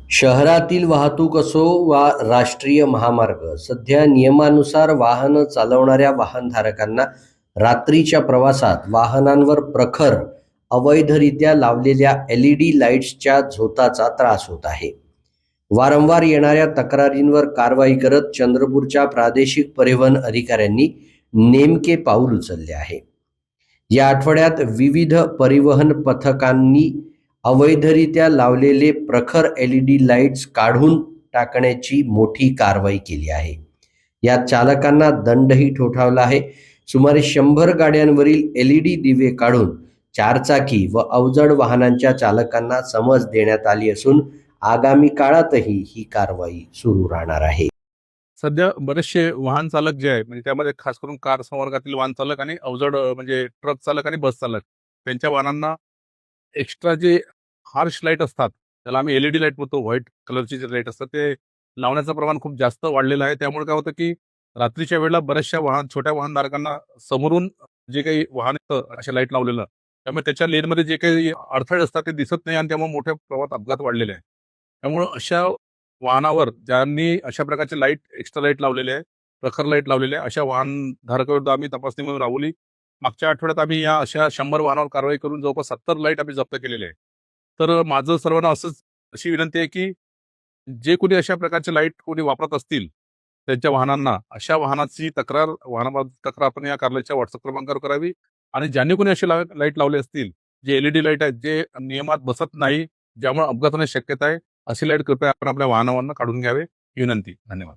शहरातील वाहतूक असो वा राष्ट्रीय महामार्ग, सध्या नियमानुसार वाहन चालवणाऱ्या वाहनधारकांना रात्रीच्या प्रवासात वाहनांवर प्रखर, अवैधरित्या लावलेल्या LED लाईट्सच्या झोताचा त्रास होत आहे. वारंवार येणाऱ्या तक्रारींवर कारवाई करत चंद्रपूरच्या प्रादेशिक परिवहन अधिकाऱ्यांनी नेमके पाऊल उचलले आहे. या आठवड्यात विविध परिवहन पथकांनी अवैधरित्या लावलेले प्रखर LED लाईट्स काढून टाकण्याची मोठी कारवाई केली आहे. यात चालकांना दंडही ठोठावला आहे. सुमारे 100 गाड्यांवरील LED दिवे काढून चारचाकी व अवजड वाहनांच्या चालकांना समज देण्यात आली असून आगामी काळातही ही कारवाई सुरू राहणार आहे. सध्या बरेचसे वाहन चालक जे आहे म्हणजे त्यामध्ये खास करून कार संवर्गातील वाहन चालक आणि अवजड म्हणजे ट्रक चालक आणि बस चालक त्यांच्या वाहनांना एक्स्ट्रा जे हार्श लाईट असतात, त्याला आम्ही LED लाईट म्हणतो, व्हाईट कलरचे जे लाईट असतात ते लावण्याचं प्रमाण खूप जास्त वाढलेलं आहे. त्यामुळे काय होतं की रात्रीच्या वेळेला बऱ्याचशा छोट्या वाहनधारकांना समोरून जे काही वाहन येतं अशा लाईट लावलेलं, त्यामुळे त्याच्या लेनमध्ये जे काही अडथळे असतात ते दिसत नाही आणि त्यामुळे मोठ्या प्रमाणात अपघात वाढलेले आहे. त्यामुळं अशा वाहनावर ज्यांनी अशा प्रकारचे लाईट एक्स्ट्रा लाईट लावलेले आहे, प्रखर लाईट लावलेले आहे, अशा वाहनधारकाविरुद्ध आम्ही तपासणी म्हणून राबवली. मागच्या आठवड्यात आम्ही या अशा 100 वाहनावर कारवाई करून जवळपास 70 लाईट आम्ही जप्त केलेले आहे. तर माझं सर्वांना अशी विनंती आहे की जे कोणी अशा प्रकारचे लाईट कोणी वापरत असतील त्यांच्या वाहनांना, अशा वाहनाची वाहनाबाबत तक्रार आपण या कार्यालयाच्या व्हॉट्सअप क्रमांकावर करावी आणि ज्यांनी कोणी असे लाईट लावले असतील, जे LED लाईट आहेत, जे नियमात बसत नाही, ज्यामुळे अपघात होण्याची शक्यता आहे, अशी लाईट कृपया आपण आपल्या वाहनावरनं काढून घ्यावे, ही विनंती. धन्यवाद.